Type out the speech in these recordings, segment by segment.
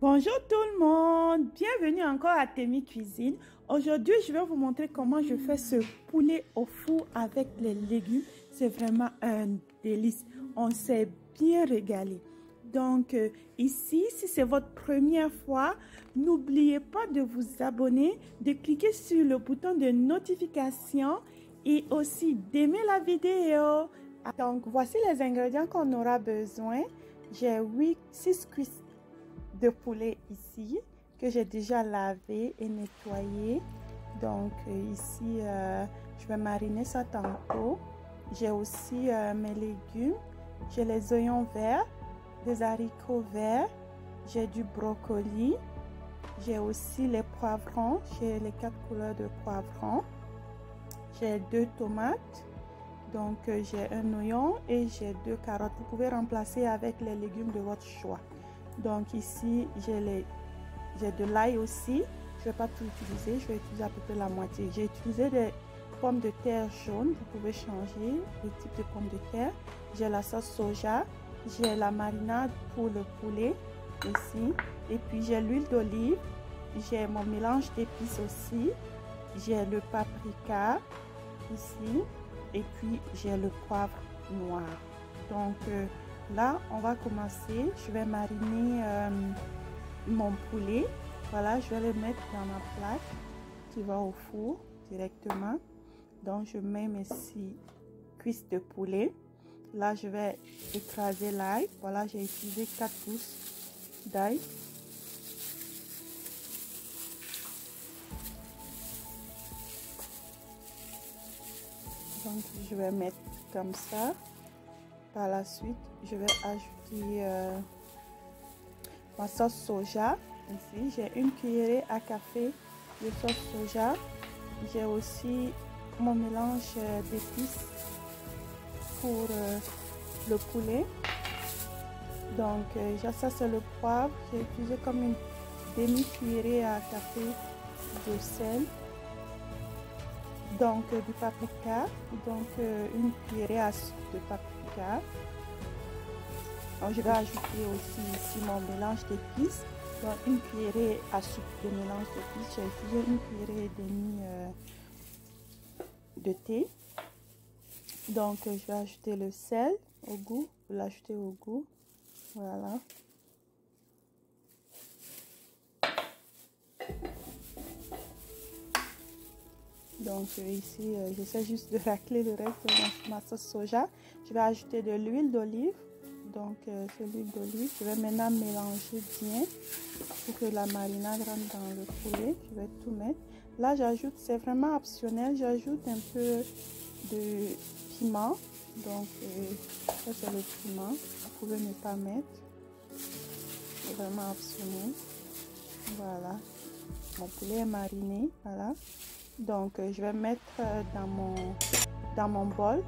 Bonjour tout le monde, bienvenue encore à Temi Cuisine. Aujourd'hui, je vais vous montrer comment je fais ce poulet au four avec les légumes. C'est vraiment un délice, on s'est bien régalé. Donc ici, si c'est votre première fois, n'oubliez pas de vous abonner, de cliquer sur le bouton de notification et aussi d'aimer la vidéo. Donc voici les ingrédients qu'on aura besoin. J'ai 6 cuisses de poulet ici que j'ai déjà lavé et nettoyé. Donc ici je vais mariner ça tantôt. J'ai aussi mes légumes, j'ai les oignons verts, des haricots verts, j'ai du brocoli, j'ai aussi les poivrons, j'ai les 4 couleurs de poivrons, j'ai 2 tomates, donc j'ai un oignon et j'ai 2 carottes. Vous pouvez remplacer avec les légumes de votre choix. Donc ici j'ai de l'ail aussi, je ne vais pas tout utiliser, je vais utiliser à peu près la moitié. J'ai utilisé des pommes de terre jaunes, vous pouvez changer le type de pommes de terre. J'ai la sauce soja, j'ai la marinade pour le poulet ici, et puis j'ai l'huile d'olive, j'ai mon mélange d'épices aussi, j'ai le paprika ici, et puis j'ai le poivre noir. Donc là, on va commencer. Je vais mariner mon poulet. Voilà, je vais le mettre dans ma plaque qui va au four directement. Donc, je mets mes 6 cuisses de poulet. Là, je vais écraser l'ail. Voilà, j'ai utilisé 4 pouces d'ail. Donc, je vais mettre comme ça. Par la suite, je vais ajouter ma sauce soja. Ici, j'ai une cuillerée à café de sauce soja. J'ai aussi mon mélange d'épices pour le poulet. Donc, ça c'est le poivre. J'ai utilisé comme une demi-cuillerée à café de sel. Donc, du paprika. Donc, une cuillerée à soupe de paprika. Donc, je vais ajouter aussi ici mon mélange d'épices. Donc, une cuillerée à soupe de mélange d'épices. J'ai utilisé une cuillerée et demie de thé. Donc, je vais ajouter le sel au goût. Vous l'ajoutez au goût. Voilà. Donc, ici, j'essaie juste de racler le reste de ma sauce soja. Je vais ajouter de l'huile d'olive. Donc, c'est l'huile d'olive. Je vais maintenant mélanger bien pour que la marinade rentre dans le poulet. Je vais tout mettre. Là, j'ajoute, c'est vraiment optionnel. J'ajoute un peu de piment. Donc, ça, c'est le piment. Vous pouvez ne pas mettre. C'est vraiment optionnel. Voilà. Mon poulet est mariné. Voilà. Donc, je vais mettre dans mon bol.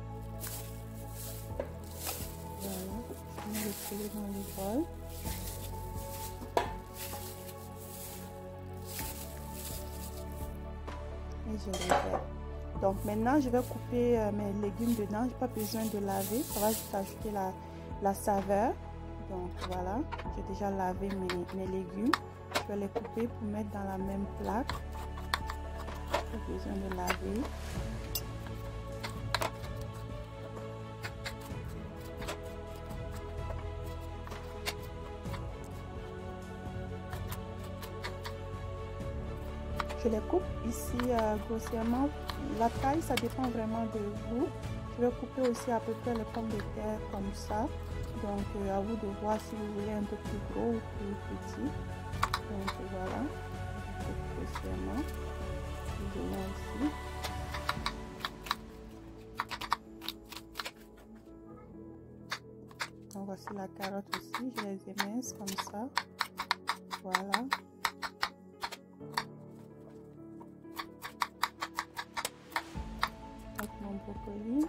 Voilà. Je mets le poulet dans le bol. Et je les verse. Donc, maintenant, je vais couper mes légumes dedans. Je n'ai pas besoin de laver. Ça va juste ajouter la saveur. Donc, voilà. J'ai déjà lavé mes légumes. Je vais les couper pour mettre dans la même plaque. Pas besoin de laver. Je les coupe ici grossièrement. La taille, ça dépend vraiment de vous. Je vais couper aussi à peu près les pommes de terre comme ça. Donc, à vous de voir si vous voulez un peu plus gros ou plus petit. Donc, voilà. Je coupe grossièrement. Je mets ici. Donc, voici la carotte aussi. Je les émince comme ça. Voilà. Avec mon brocoli.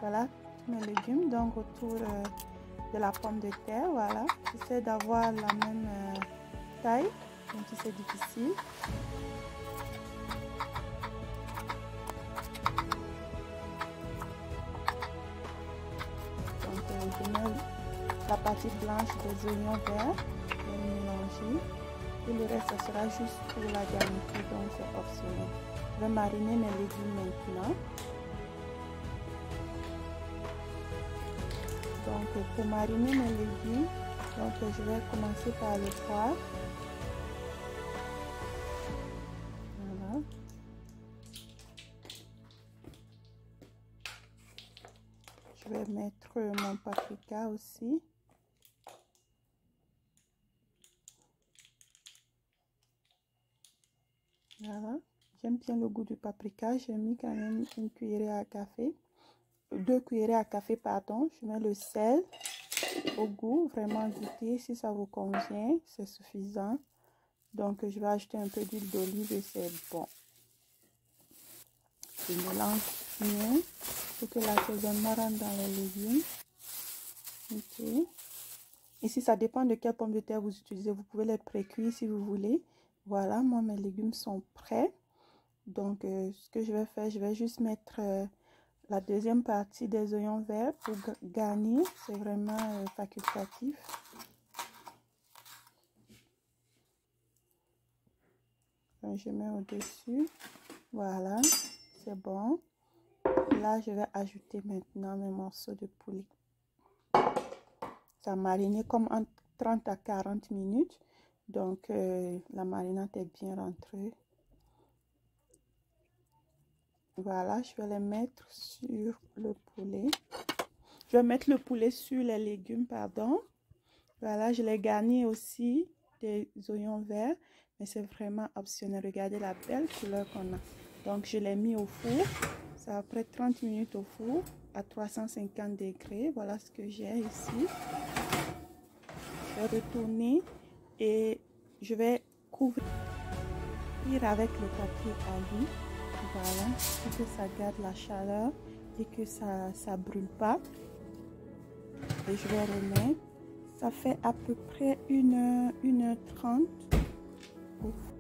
Voilà tous mes légumes. Donc, autour de la pomme de terre. Voilà. J'essaie d'avoir la même taille. Même si c'est difficile. Donc, je mets la partie blanche des oignons verts. Je vais mélanger. Et le reste, ça sera juste pour la garniture, donc c'est optionnel. Je vais mariner mes légumes maintenant. Donc pour mariner mes légumes, donc je vais commencer par le poivre. Voilà. Je vais mettre mon paprika aussi. Voilà. J'aime bien le goût du paprika. J'ai mis quand même une cuillerée à café. 2 cuillerées à café, pardon. Je mets le sel au goût. Vraiment goûter. Si ça vous convient, c'est suffisant. Donc, je vais ajouter un peu d'huile d'olive et c'est bon. Je mélange bien pour que l'assaisonnement rentre dans les légumes. Ok. Ici, ça dépend de quelle pomme de terre vous utilisez. Vous pouvez les pré-cuire si vous voulez. Voilà, moi, mes légumes sont prêts. Donc, ce que je vais faire, je vais juste mettre la deuxième partie des oignons verts pour garnir. C'est vraiment facultatif. Donc, je mets au-dessus. Voilà, c'est bon. Là, je vais ajouter maintenant mes morceaux de poulet. Ça a mariné comme entre 30 à 40 minutes. Donc, la marinade est bien rentrée. Voilà, je vais les mettre sur le poulet. Je vais mettre le poulet sur les légumes, pardon. Voilà, je les garnis aussi des oignons verts. Mais c'est vraiment optionnel. Regardez la belle couleur qu'on a. Donc, je l'ai mis au four. Ça après 30 minutes au four à 350 degrés. Voilà ce que j'ai ici. Je vais retourner et je vais couvrir avec le papier alu. Voilà, pour que ça garde la chaleur et que ça ne brûle pas. Et je vais remettre. Ça fait à peu près 1h30 au four.